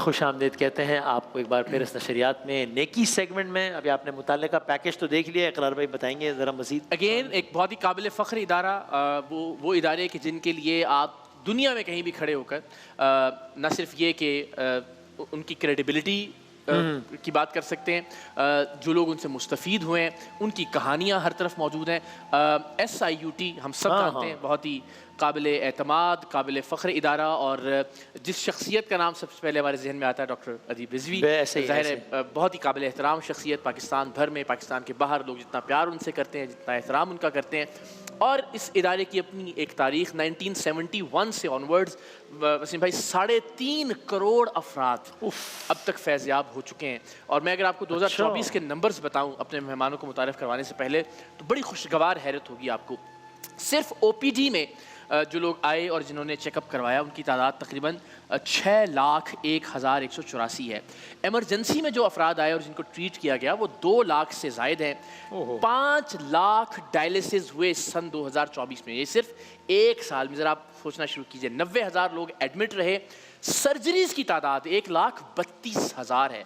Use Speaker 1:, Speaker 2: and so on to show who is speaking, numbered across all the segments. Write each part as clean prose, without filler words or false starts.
Speaker 1: खुशामदीद कहते हैं आपको एक बार फिर इस नशरियात में नेकी सेगमेंट में। अभी आपने मुताल्लिका पैकेज तो देख लिया, इकरार भाई बताएंगे ज़रा मज़ीद।
Speaker 2: अगेन एक बहुत ही काबिल फ़ख्र इदारा, वो इदारे कि जिनके लिए आप दुनिया में कहीं भी खड़े होकर न सिर्फ ये कि उनकी क्रेडिबिलिटी की बात कर सकते हैं, जो लोग उनसे मुस्तफ़ीद हुए हैं उनकी कहानियाँ हर तरफ मौजूद हैं। SIUT हम सब जानते हैं, बहुत ही काबिल एतमाद काबिल फ़ख्र इदारा, और जिस शख्सियत का नाम सबसे पहले हमारे जहन में आता है डॉक्टर अदीब रिजवी। ज़ाहिर है बहुत ही काबिल एहतराम शख्सियत, पाकिस्तान भर में, पाकिस्तान के बाहर लोग जितना प्यार उनसे करते हैं, जितना एहतराम उनका करते हैं। और इस इदारे की अपनी एक तारीख़ 1971 से ऑनवर्ड्स वसीम भाई 3.5 करोड़ अफराद अब तक फैज़याब हो चुके हैं। और मैं अगर आपको 2024 के नंबर्स बताऊं अपने मेहमानों को मुतारिफ़ करवाने से पहले, तो बड़ी खुशगवार हैरत होगी आपको। सिर्फ OPD में जो लोग आए और जिन्होंने चेकअप करवाया उनकी तादाद तकरीबन 6,01,184 है। एमरजेंसी में जो अफराद आए और जिनको ट्रीट किया गया वो 2 लाख से ज़ायद हैं। 5 लाख डायलिसिस हुए सन 2024 में। ये सिर्फ एक साल में, ज़रा आप सोचना शुरू कीजिए, 90,000 लोग एडमिट रहे। सर्जरीज़ की तादाद 1,32,000 है।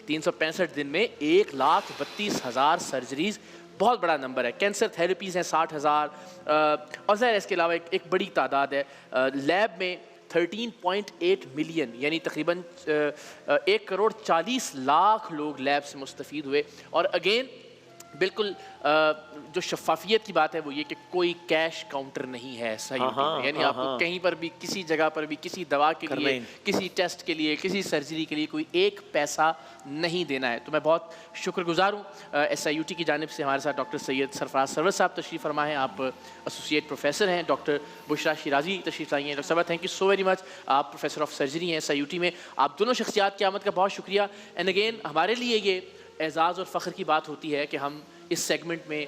Speaker 2: 365 दिन में 1,32,000 सर्जरीज़ बहुत बड़ा नंबर है। कैंसर थेरेपीज़ हैं 60,000, और ज़ाहिर इसके अलावा एक बड़ी तादाद है लैब में 13.8 मिलियन यानी तकरीबन 1,40,00,000 लोग लैब से मुस्तफ़ीद हुए। और अगेन बिल्कुल जो शफ़ाफियत की बात है वो ये कि कोई कैश काउंटर नहीं है SIUT में, यानी आपको कहीं पर भी, किसी जगह पर भी, किसी दवा के लिए, किसी टेस्ट के लिए, किसी सर्जरी के लिए कोई एक पैसा नहीं देना है। तो मैं बहुत शुक्रगुजार हूँ SIUT की जानिब से। हमारे साथ डॉक्टर सैयद सरफराज सरवर साहब तशरीफ़ फरमा हैं, आप एसोसिएट प्रोफेसर हैं। डॉक्टर बुशरा शिराजी तशरीफ़ लाई हैं। डॉक्टर साहब thank you so very much, आप प्रोफेसर ऑफ सर्जरी हैं SIUT में। आप दोनों शख्सियात की आमद का बहुत शुक्रिया। एंड अगेन हमारे लिए ये एज़ाज़ और फ़ख्र की बात होती है कि हम इस सेगमेंट में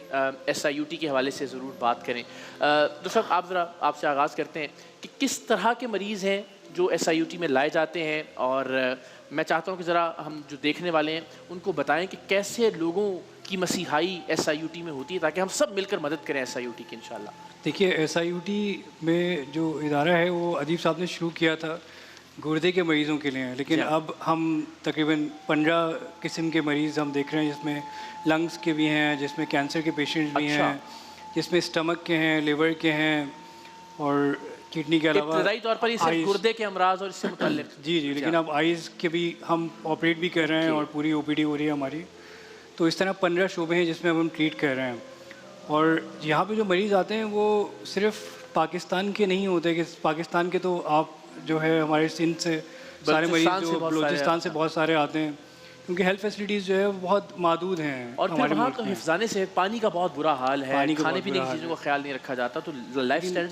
Speaker 2: SIUT के हवाले से ज़रूर बात करें। डॉक्टर साहब आप ज़रा आपसे आगाज़ करते हैं कि किस तरह के मरीज़ हैं जो SIUT में लाए जाते हैं, और मैं चाहता हूँ कि ज़रा हम जो देखने वाले हैं उनको बताएं कि कैसे लोगों की मसीहाई SIUT में होती है, ताकि हम सब मिलकर मदद करें SIUT की इंशाल्लाह।
Speaker 3: देखिए, SIUT में जो इदारा है वो अदीब साहब ने शुरू किया था गुर्दे के मरीज़ों के लिए, लेकिन अब हम तकरीबन 15 किस्म के मरीज़ हम देख रहे हैं, जिसमें लंग्स के भी हैं, जिसमें कैंसर के पेशेंट्स भी हैं, जिसमें स्टमक के हैं, लिवर के हैं, और किडनी के अलावा
Speaker 2: इब्तदाई तौर पर ये सिर्फ गुर्दे के अमराज और इससे मुताल्लिक
Speaker 3: जी, लेकिन अब आइज़ के भी हम ऑपरेट भी कर रहे हैं और पूरी OPD हो रही है हमारी। तो इस तरह 15 शोबे हैं जिसमें अब हम ट्रीट कर रहे हैं। और यहाँ पे जो मरीज़ आते हैं वो सिर्फ पाकिस्तान के नहीं होते, कि पाकिस्तान के तो आप जो है हमारे सिंध से सारे मरीज़, जो बलूचिस्तान से बहुत सारे आते हैं, क्योंकि हेल्थ फैसिलिटीज़ जो है बहुत महदूद हैं।
Speaker 2: और फिर वहाँ तो हिफ्ज़ाने से पानी का बहुत बुरा हाल है, खाने पीने की चीज़ों का ख्याल नहीं रखा जाता, तो लाइफ स्टाइल।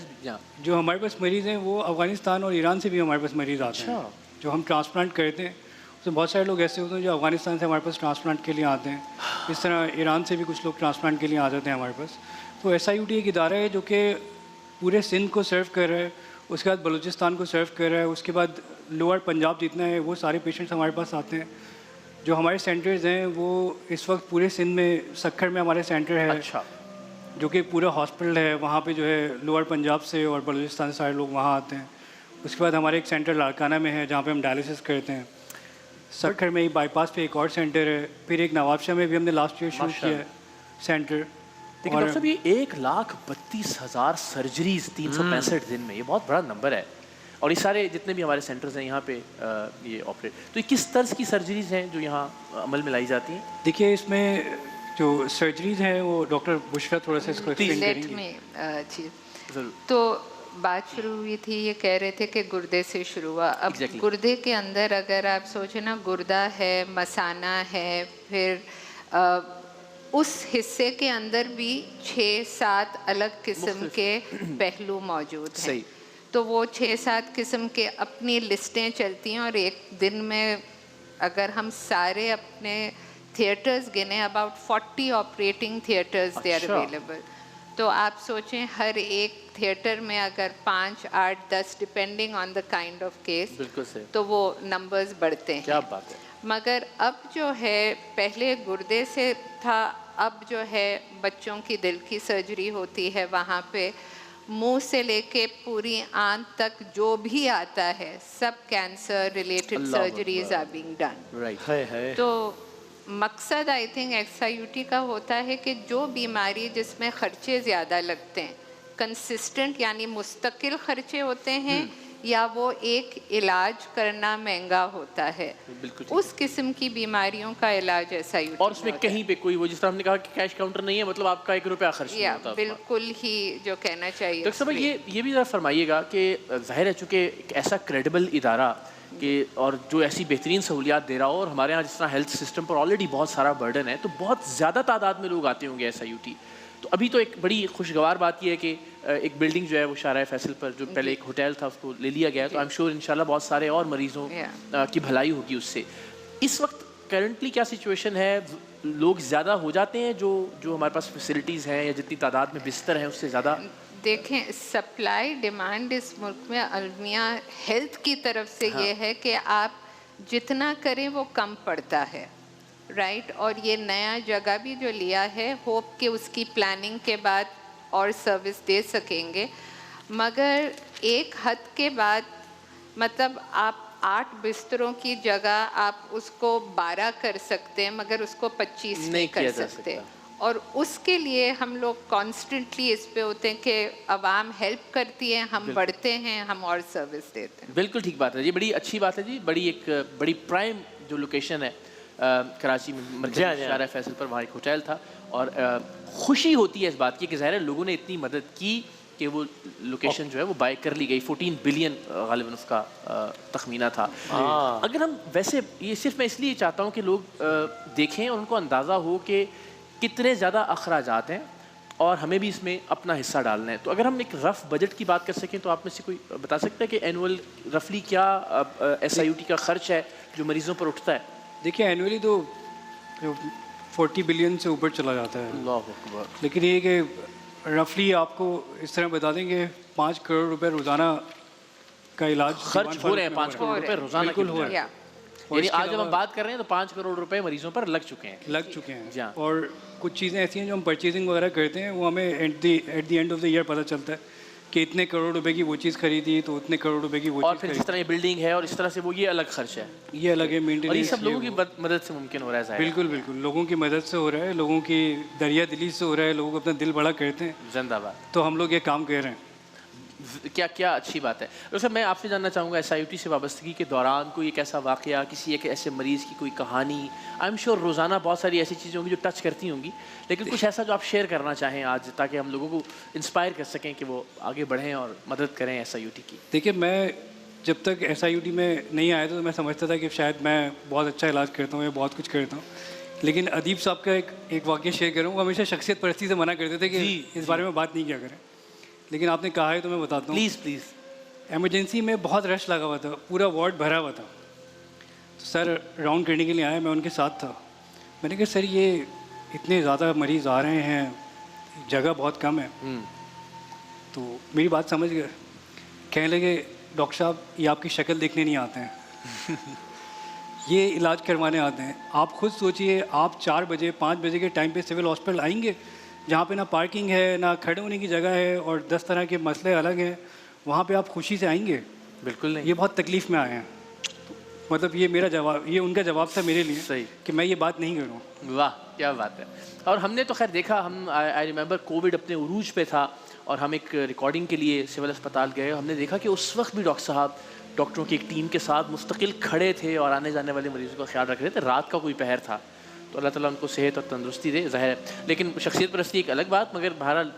Speaker 3: जो हमारे पास मरीज़ हैं वो अफ़गानिस्तान और ईरान से भी हमारे पास मरीज़ आते हैं जो हम ट्रांसप्लांट करते हैं। तो बहुत सारे लोग ऐसे होते हैं जो अफ़गानिस्तान से हमारे पास ट्रांसप्लांट के लिए आते हैं। इस तरह ईरान से भी कुछ लोग ट्रांसप्लांट के लिए आ जाते हैं हमारे पास। तो SIUT एक इदारा है जो कि पूरे सिंध को सर्व कर रहा है, उसके बाद बलूचिस्तान को सर्व कर रहा है, उसके बाद लोअर पंजाब जितना है वो सारे पेशेंट्स हमारे पास आते हैं। जो हमारे सेंटर्स हैं वो इस वक्त पूरे सिंध में, सक्खर में हमारे सेंटर है, जो कि पूरा हॉस्पिटल है। वहाँ पे जो है लोअर पंजाब से और बलूचिस्तान से सारे लोग वहाँ आते हैं। उसके बाद हमारे एक सेंटर लाड़काना में है जहाँ पे हम डायलिसिस करते हैं। सक्खर में ही बाईपास पे एक और सेंटर है। फिर एक नवाबशाह में भी हमने लास्ट ईयर शुरू किया है सेंटर।
Speaker 2: लेकिन डॉक्टर साहब ये 1,32,000 सर्जरीज 365 दिन में, ये बहुत बड़ा नंबर है। और ये सारे जितने भी हमारे सेंटर्स हैं यहाँ पे ये ऑपरेट, तो ये किस तर्ज की सर्जरीज हैं जो यहाँ अमल में लाई जाती हैं?
Speaker 3: देखिए, इसमें जो सर्जरीज हैं वो डॉक्टर बुशरा थोड़ा सा इसको एक्सप्लेन करेंगे।
Speaker 4: तो बात शुरू हुई थी, ये कह रहे थे कि गुर्दे से शुरू हुआ। अब गुर्दे के अंदर अगर आप सोचें ना, गुर्दा है, मसाना है, फिर उस हिस्से के अंदर भी 6-7 अलग किस्म के पहलू मौजूद हैं। तो वो 6-7 किस्म के अपनी लिस्टें चलती हैं, और एक दिन में अगर हम सारे अपने थिएटर्स गिने, about 40 operating theatres they are available. तो आप सोचें हर एक थिएटर में अगर 5, 8, 10 depending on the kind of case, तो वो नंबर्स बढ़ते हैं।
Speaker 2: क्या बात है।
Speaker 4: मगर अब जो है, पहले गुर्दे से था, अब जो है बच्चों की दिल की सर्जरी होती है, वहाँ पे मुंह से लेके पूरी आंत तक जो भी आता है सब cancer related surgeries are being done.
Speaker 2: Right
Speaker 1: है
Speaker 4: तो मकसद आई थिंक XIUT का होता है कि जो बीमारी जिसमें खर्चे ज़्यादा लगते हैं, कंसिस्टेंट यानी मुस्तकिल खर्चे होते हैं, या वो एक इलाज करना महंगा होता है,
Speaker 2: बिल्कुल
Speaker 4: उस किस्म की बीमारियों का इलाज XIUT
Speaker 2: और उसमें कहीं पे कोई वो जिस तरह हमने कहा कि कैश काउंटर नहीं है, मतलब आपका 1 रुपया खर्च नहीं होता।
Speaker 4: बिल्कुल ही जो कहना चाहिए।
Speaker 2: डॉक्टर साहब ये भी ज़रा फरमाइएगा कि जाहिर है चूँकि एक ऐसा क्रेडिबल इदारा कि और जो ऐसी बेहतरीन सहूलियात दे रहा हो, और हमारे यहाँ जिस तरह हेल्थ सिस्टम पर ऑलरेडी बहुत सारा बर्डन है, तो बहुत ज़्यादा तादाद में लोग आते होंगे SIUT। तो अभी तो एक बड़ी खुशगवार बात यह है कि एक बिल्डिंग जो है वो शाहराह फैसल पर जो पहले एक होटल था उसको ले लिया गया, तो आई एम श्योर इंशाल्लाह बहुत सारे और मरीजों की भलाई होगी उससे। इस वक्त करंटली क्या सिचुएशन है? लोग ज़्यादा हो जाते हैं जो हमारे पास फैसिलिटीज़ हैं, या जितनी तादाद में बिस्तर हैं उससे ज़्यादा?
Speaker 4: देखें, सप्लाई डिमांड इस मुल्क में अलमिया हेल्थ की तरफ से ये है कि आप जितना करें वो कम पड़ता है, राइट। और ये नया जगह भी जो लिया है, होप कि उसकी प्लानिंग के बाद और सर्विस दे सकेंगे, मगर एक हद के बाद मतलब आप 8 बिस्तरों की जगह आप उसको 12 कर सकते हैं, मगर उसको 25 नहीं कर सकते। और उसके लिए हम लोग कॉन्स्टेंटली इस पे होते हैं कि अवाम हेल्प करती है, हम बढ़ते हैं, हम और सर्विस देते हैं।
Speaker 2: बिल्कुल ठीक बात है जी, बड़ी अच्छी बात है जी। बड़ी प्राइम जो लोकेशन है कराची में शाहराह फैसल पर, वहाँ एक होटल था, और खुशी होती है इस बात की कि ज़ाहिर है लोगों ने इतनी मदद की कि वो लोकेशन जो है वो बाय कर ली गई। 14 बिलियन गालिबन उसका तखमीना था। अगर हम वैसे, ये सिर्फ मैं इसलिए चाहता हूँ कि लोग देखें और उनको अंदाज़ा हो कि कितने ज़्यादा अखराजात हैं और हमें भी इसमें अपना हिस्सा डालना है। तो अगर हम एक रफ़ बजट की बात कर सकें तो आप में से कोई बता सकता है कि एनुअल रफली क्या SIUT का ख़र्च है जो मरीज़ों पर उठता है?
Speaker 3: देखिए, एनुअली तो 40 बिलियन से ऊपर चला जाता है।
Speaker 2: अल्लाह अकबर।
Speaker 3: लेकिन ये कि रफली आपको इस तरह बता देंगे 5 करोड़ रुपए रोज़ाना का इलाज
Speaker 2: खर्च हो रहे हैं। 5 करोड़ रुपए रोज़ाना
Speaker 3: बिल्कुल हो रहे हैं।
Speaker 2: यानी आज जब हम बात कर रहे हैं तो 5 करोड़ रुपए मरीजों पर लग चुके हैं
Speaker 3: जी हाँ। और कुछ चीज़ें ऐसी हैं जो हम परचेजिंग वगैरह करते हैं, वो हमें at the end of the year पता चलता है कि इतने करोड़ रुपए की वो चीज़ खरीदी तो उतने करोड़ रुपए की वो
Speaker 2: और
Speaker 3: चीज़
Speaker 2: फिर जिस तरह ये बिल्डिंग है और इस तरह से वो, ये अलग खर्च है,
Speaker 3: ये अलग है मेंटेनेंस।
Speaker 2: और ये सब लोगों की मदद से मुमकिन हो रहा है।
Speaker 3: बिल्कुल बिल्कुल, लोगों की मदद से हो रहा है, लोगों की दरिया दिली से हो रहा है, लोग अपना दिल बड़ा करते हैं।
Speaker 2: जिंदाबाद।
Speaker 3: तो हम लोग ये काम कर रहे हैं।
Speaker 2: क्या क्या अच्छी बात है। वैसे मैं आपसे जानना चाहूँगा, SIUT से वाबस्तगी के दौरान कोई एक ऐसा वाक़या, किसी एक ऐसे मरीज़ की कोई कहानी, आई एम श्योर रोज़ाना बहुत सारी ऐसी चीज़ें होंगी जो टच करती होंगी, लेकिन कुछ ऐसा जो आप शेयर करना चाहें आज, ताकि हम लोगों को इंस्पायर कर सकें कि वो आगे बढ़ें और मदद करें SIUT की?
Speaker 3: देखिए, मैं जब तक SIUT में नहीं आया था तो मैं समझता था कि शायद मैं बहुत अच्छा इलाज करता हूँ या बहुत कुछ करता हूँ, लेकिन अदीब साहब का एक वाक़या शेयर करूँ। वो हमेशा शख्सियत परस्ती से मना करते थे कि इस बारे में बात नहीं किया करें, लेकिन आपने कहा है तो मैं बताता हूँ।
Speaker 2: प्लीज़।
Speaker 3: एमरजेंसी में बहुत रश लगा हुआ था, पूरा वार्ड भरा हुआ था। तो सर राउंड करने के लिए आए, मैं उनके साथ था। मैंने कहा सर ये इतने ज़्यादा मरीज़ आ रहे हैं, जगह बहुत कम है। तो मेरी बात समझ गए, कहने लगे डॉक्टर साहब ये आपकी शक्ल देखने नहीं आते हैं ये इलाज करवाने आते हैं। आप खुद सोचिए, आप 4 बजे 5 बजे के टाइम पे सिविल हॉस्पिटल आएंगे जहाँ पे ना पार्किंग है, ना खड़े होने की जगह है, और 10 तरह के मसले अलग हैं। वहाँ पे आप खुशी से आएंगे?
Speaker 2: बिल्कुल नहीं।
Speaker 3: ये बहुत तकलीफ़ में आए हैं। मतलब ये मेरा जवाब, ये उनका जवाब था मेरे लिए।
Speaker 2: सही
Speaker 3: कि मैं ये बात नहीं करूँ।
Speaker 2: वाह क्या बात है। और हमने तो खैर देखा, हम आई रिमेंबर कोविड अपने उरूज पे था और हम एक रिकॉर्डिंग के लिए सिविल अस्पताल गए। हमने देखा कि उस वक्त भी डॉक्टर साहब डॉक्टरों की एक टीम के साथ मुस्तकिल खड़े थे और आने जाने वाले मरीजों का ख्याल रख रहे थे। रात का कोई पहर था, तो अल्लाह ताला उनको सेहत और तंदुरुस्ती दे, ज़ाहिर है। लेकिन शख्सियत परस्ती एक अलग बात, मगर बहरहाल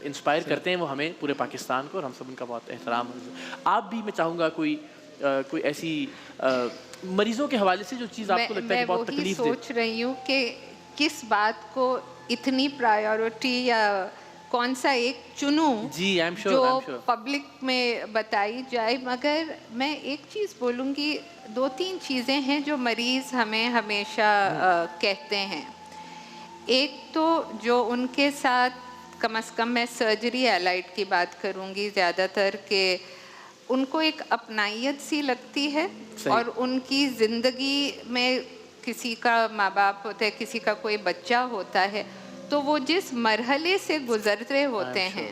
Speaker 2: इंस्पायर करते हैं वो हमें, पूरे पाकिस्तान को, और हम सब उनका बहुत एहतराम। आप भी, मैं चाहूँगा कोई ऐसी मरीजों के हवाले से जो चीज़ आपको लगता है कि बहुत तकलीफ दे।
Speaker 4: मैं सोच रही हूँ कि किस बात को इतनी प्रायोरिटी या कौन सा एक चुनूं जो पब्लिक में बताई जाए। मगर मैं एक चीज़ बोलूँगी, 2-3 चीज़ें हैं जो मरीज़ हमें हमेशा कहते हैं। एक तो जो उनके साथ, कम से कम मैं सर्जरी एलाइड की बात करूँगी ज़्यादातर, कि उनको एक अपनाइयत सी लगती है, और उनकी ज़िंदगी में किसी का माँ बाप होता है, किसी का कोई बच्चा होता है, तो वो जिस मरहले से गुज़र रहे होते हैं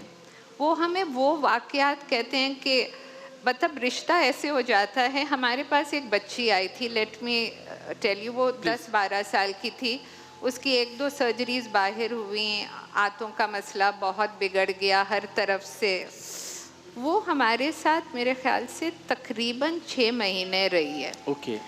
Speaker 4: वो हमें वो वाक़यात कहते हैं कि मतलब रिश्ता ऐसे हो जाता है। हमारे पास एक बच्ची आई थी, लेट मी टेल यू, वो 10-12 साल की थी। उसकी 1-2 सर्जरीज बाहर हुई, आंतों का मसला बहुत बिगड़ गया हर तरफ से। वो हमारे साथ मेरे ख्याल से तकरीबन 6 महीने रही है।
Speaker 2: ओके।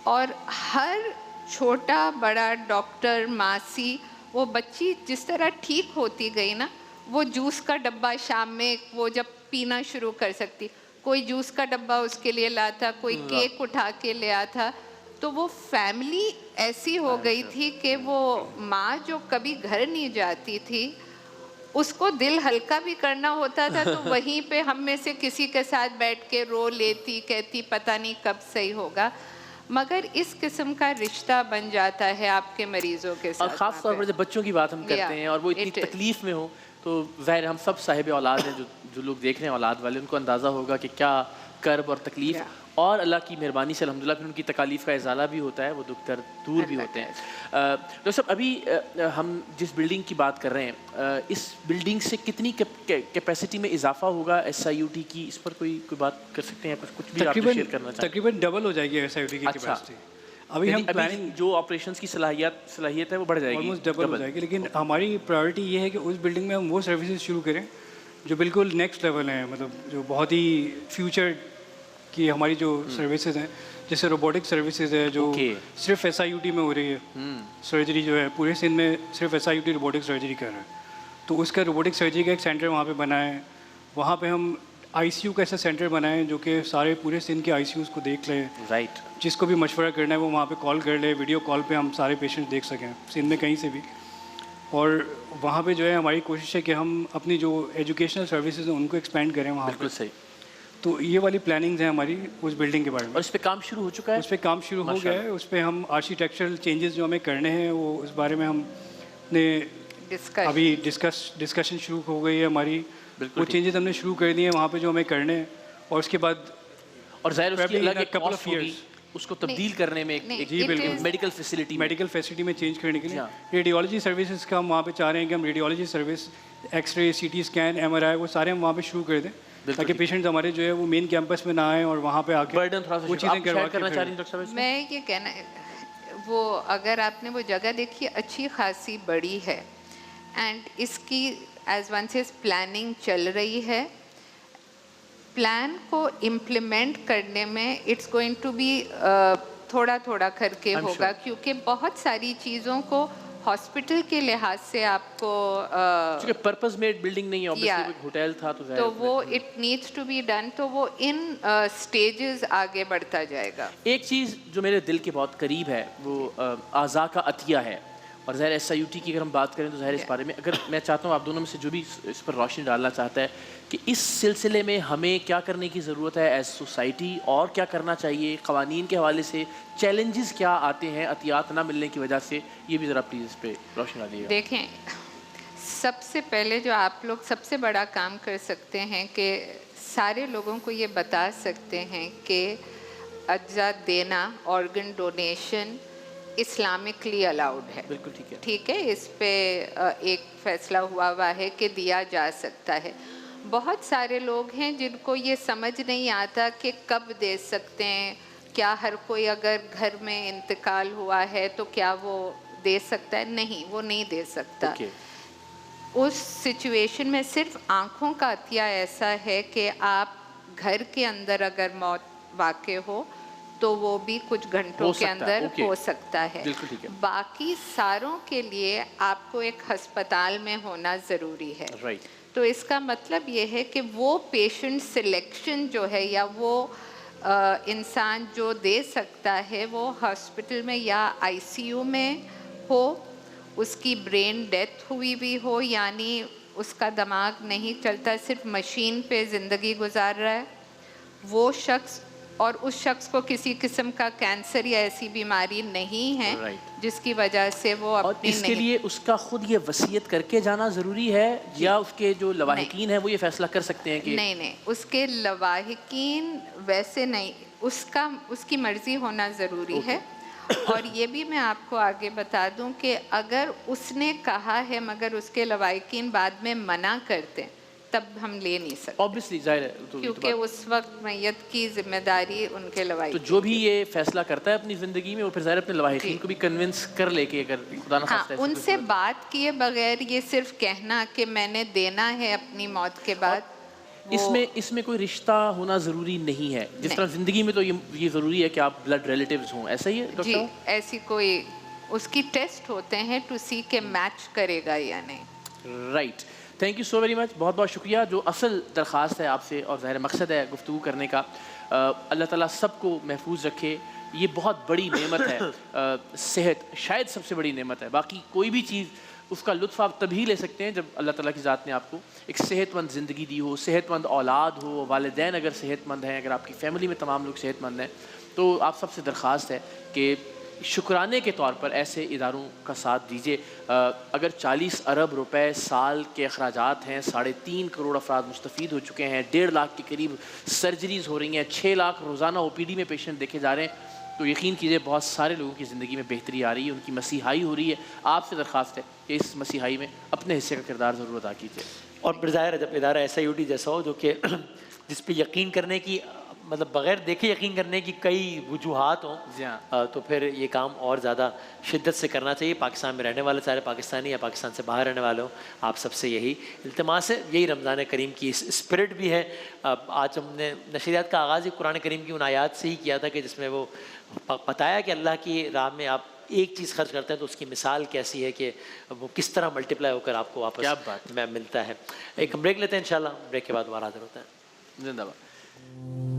Speaker 4: और हर छोटा बड़ा डॉक्टर, मासी, वो बच्ची जिस तरह ठीक होती गई ना, वो जूस का डब्बा शाम में वो जब पीना शुरू कर सकती, कोई जूस का डब्बा उसके लिए लाता, कोई केक उठा के ले आता। तो वो फैमिली ऐसी हो गई थी कि वो माँ जो कभी घर नहीं जाती थी, उसको दिल हल्का भी करना होता था तो वहीं पे हम में से किसी के साथ बैठ के रो लेती, कहती पता नहीं कब सही होगा। मगर इस किस्म का रिश्ता बन जाता है आपके मरीजों के साथ।
Speaker 2: और ख़ास तौर पर जब बच्चों की बात हम करते हैं और वो इतनी तकलीफ़ में हो, तो ज़ाहिर हम सब साहिब औलाद हैं, जो लोग देख रहे हैं औलाद वाले, उनको अंदाज़ा होगा कि क्या कर्ब और तकलीफ़, और अल्लाह की मेहरबानी से अल्हम्दुलिल्लाह फिर उनकी तकालीफ़ का इज़ाला भी होता है, वो दुख दर्द दूर भी होते हैं। डॉक्टर साहब, अभी हम जिस बिल्डिंग की बात कर रहे हैं, इस बिल्डिंग से कितनी कैपेसिटी में इजाफा होगा SIUT की, इस पर कोई बात कर सकते हैं? कुछ भी आप शेयर करना चाहें?
Speaker 3: तकरीबन डबल हो जाएगी SIUT की कैपेसिटी। अभी हम प्लानिंग,
Speaker 2: जो ऑपरेशंस की सलाहियत है वो बढ़ जाएगी,
Speaker 3: ऑलमोस्ट डबल हो जाएगी। लेकिन हमारी प्रायोरिटी ये है कि उस बिल्डिंग में हम वो सर्विसेज शुरू करें जो बिल्कुल नेक्स्ट लेवल हैं, मतलब जो बहुत ही फ्यूचर की हमारी जो सर्विसेज हैं, जैसे रोबोटिक सर्विसेज है जो सिर्फ SIUT में हो रही है। सर्जरी जो है पूरे सिंध में सिर्फ SIUT रोबोटिक सर्जरी कर रहा है। तो उसका रोबोटिक सर्जरी का एक सेंटर वहाँ पे बना है। वहाँ पे हम ICU का ऐसा सेंटर बनाए जो कि सारे पूरे सिंध के ICUs को देख ले।
Speaker 2: राइट।
Speaker 3: जिसको भी मशवरा करना है वो वहाँ पे कॉल कर ले, वीडियो कॉल पे हम सारे पेशेंट देख सकें सिंध में कहीं से भी। और वहाँ पे जो है हमारी कोशिश है कि हम अपनी जो एजुकेशनल सर्विसेज हैं उनको एक्सपेंड करें वहाँ
Speaker 2: बिल्कुल सही।
Speaker 3: तो ये वाली प्लानिंग्स हैं हमारी उस बिल्डिंग के बारे में।
Speaker 2: और इस पे काम शुरू हो चुका है?
Speaker 3: उस पर काम शुरू हो गया है। उस पर हम आर्किटेक्चरल चेंजेस जो हमें करने हैं वो उस बारे में हमने अभी डिस्कशन शुरू हो गई है हमारी। वो चेंजेस हमने शुरू कर दिए हैं वहाँ पे जो हमें करने हैं। और उसके बाद
Speaker 2: और ज़ाहिर उसकी अलग एक कॉस्ट होगी उसको तब्दील करने में, एक मेडिकल
Speaker 3: फैसिलिटी में चेंज करने के लिए। रेडियोलॉजी सर्विसेज का हम वहाँ पे चाह रहे हैं कि हम radiology service, x ray, CT scan, MRI वो सारे हम वहाँ पे शुरू कर दें ताकि पेशेंट्स हमारे जो है वो मेन कैंपस में ना आए और वहाँ पे आके
Speaker 2: बर्डन थोड़ा सा
Speaker 3: वो चीज़ें करवा
Speaker 2: करना चाह रही हैं। डॉक्टर साहब,
Speaker 4: मैं ये कहना, वो अगर आपने वो जगह देखी अच्छी खासी बड़ी है एंड इसकी एज वन से प्लानिंग चल रही है। प्लान को इम्प्लीमेंट करने में इट्स गोइंग टू बी थोड़ा थोड़ा करके होगा क्योंकि बहुत सारी चीज़ों को हॉस्पिटल के लिहाज से आपको
Speaker 2: क्योंकि पर्पस मेड बिल्डिंग नहीं है, ऑब्वियसली होटल था तो
Speaker 4: वो it needs to be done, तो वो इन स्टेजेस आगे बढ़ता जाएगा।
Speaker 2: एक चीज़ जो मेरे दिल के बहुत करीब है वो आज़ा का अतिया है। और ज़ाहिर SIUT की अगर हम बात करें तो ज़ाहिर इस बारे में अगर मैं चाहता हूँ आप दोनों में से जो भी इस पर रोशनी डालना चाहता है कि इस सिलसिले में हमें क्या करने की ज़रूरत है एज सोसाइटी, और क्या करना चाहिए क़वानीन के हवाले से, चैलेंजेस क्या आते हैं अतियात ना मिलने की वजह से, ये भी ज़रा प्लीज़ इस पर रोशनी डालिएगा।
Speaker 4: देखें, सबसे पहले जो आप लोग सबसे बड़ा काम कर सकते हैं कि सारे लोगों को ये बता सकते हैं कि अज्जा देना, ऑर्गन डोनेशन इस्लामिकली अलाउड है।
Speaker 2: बिल्कुल ठीक है।
Speaker 4: ठीक है, इस पे एक फ़ैसला हुआ है कि दिया जा सकता है। बहुत सारे लोग हैं जिनको ये समझ नहीं आता कि कब दे सकते हैं, क्या हर कोई अगर घर में इंतकाल हुआ है तो क्या वो दे सकता है? नहीं, वो नहीं दे सकता। उस सिचुएशन में सिर्फ आँखों का अतिया ऐसा है कि आप घर के अंदर अगर मौत वाक़े हो तो वो भी कुछ घंटों के अंदर हो सकता है। बाकी सारों के लिए आपको एक अस्पताल में होना ज़रूरी है। तो इसका मतलब ये है कि वो पेशेंट सिलेक्शन जो है या वो इंसान जो दे सकता है वो हॉस्पिटल में या ICU में हो, उसकी ब्रेन डेथ हुई भी हो, यानी उसका दिमाग नहीं चलता, सिर्फ मशीन पे ज़िंदगी गुजार रहा है वो शख्स, और उस शख्स को किसी किस्म का कैंसर या ऐसी बीमारी नहीं है जिसकी वजह से वो अपनी
Speaker 2: इसके लिए उसका खुद ये वसीयत करके जाना ज़रूरी है या उसके जो लवाहिकीन है वो ये फैसला कर सकते हैं कि
Speaker 4: नहीं, उसके लवाहिकीन वैसे नहीं, उसकी मर्ज़ी होना ज़रूरी है। और ये भी मैं आपको आगे बता दूं कि अगर उसने कहा है मगर उसके लवाहिकीन बाद में मना करते तब हम ले नहीं सकते,
Speaker 2: ऑब्वियसली जाहिर है
Speaker 4: क्योंकि उस वक्त मैयत की जिम्मेदारी उनके लवाहिक
Speaker 2: तो जो भी ये फैसला करता है अपनी ज़िंदगी में वो फिर ज़ाहिर अपने लवाहिकीन को भी कन्विंस कर ले कि अगर खुदा ना
Speaker 4: हाँ,
Speaker 2: खास्ता ऐसी कोई
Speaker 4: उनसे
Speaker 2: सूरत-
Speaker 4: बात किए बगैर ये सिर्फ कहना कि मैंने देना है अपनी मौत के बाद,
Speaker 2: इसमें कोई रिश्ता होना ज़रूरी नहीं है, जिस तरह ज़िंदगी में तो ये ज़रूरी है कि आप ब्लड रिलेटिव्स हों, ऐसा ही है डॉक्टर
Speaker 4: जी
Speaker 2: साहब?
Speaker 4: ऐसी कोई उसकी टेस्ट होते हैं टू सी के मैच करेगा या नहीं।
Speaker 2: Right, thank you so very much, बहुत बहुत शुक्रिया। जो असल दरख्वास्त है आपसे और ज़ाहिर मकसद है गुफ्तगू करने का, अल्लाह ताला सबको महफूज रखे। ये बहुत बड़ी नेमत है, सेहत शायद सबसे बड़ी नेमत है। बाकी कोई भी चीज़ उसका लुत्फ़ आप तभी ले सकते हैं जब अल्लाह ताला की ज़ात ने आपको एक सेहतमंद ज़िंदगी दी हो, सेहतमंद औलाद हो, वालिदैन अगर सेहतमंद हैं, अगर आपकी फ़ैमिली में तमाम लोग सेहतमंद हैं, तो आप सबसे दरख्वास्त है कि शुक्राने के तौर पर ऐसे इदारों का साथ दीजिए। अगर 40 अरब रुपए साल के अखराजात हैं, 3.5 करोड़ अफराद मुस्तफ़ीद हो चुके हैं, 1.5 लाख के करीब सर्जरीज़ हो रही हैं, 6 लाख रोज़ाना OPD में पेशेंट देखे जा रहे हैं, तो यकीन कीजिए बहुत सारे लोगों की ज़िंदगी में बेहतरी आ रही है, उनकी मसीहाई हो रही है। आपसे दरख्वास्त है कि इस मसीहाई में अपने हिस्से का किरदार ज़रूर अदा कीजिए।
Speaker 1: और फिर ज़ाहिर है जब इदारा SIUT जैसा हो जो कि जिस पे यकीन करने की मतलब बग़ैर देखे यकीन करने की कई वजूहात हों,
Speaker 2: जी हाँ।
Speaker 1: तो फिर ये काम और ज़्यादा शिद्दत से करना चाहिए। पाकिस्तान में रहने वाले सारे पाकिस्तानी या पाकिस्तान से बाहर रहने वाले हो, आप सबसे यही इल्तिमास है। यही रमज़ान करीम की स्पिरिट भी है। आज हमने नशरियात का आगाज़ ही कुरान करीम की उन आयात से ही किया था कि जिसमें वो बताया कि अल्लाह की राह में आप एक चीज़ खर्च करते हैं तो उसकी मिसाल कैसी है कि वो किस तरह मल्टीप्लाई होकर आपको वापस
Speaker 2: क्या बात
Speaker 1: में मिलता है। एक ब्रेक लेते हैं, इंशाल्लाह ब्रेक के बाद दोबारा हाज़िर होते हैं।
Speaker 2: जिंदाबाद।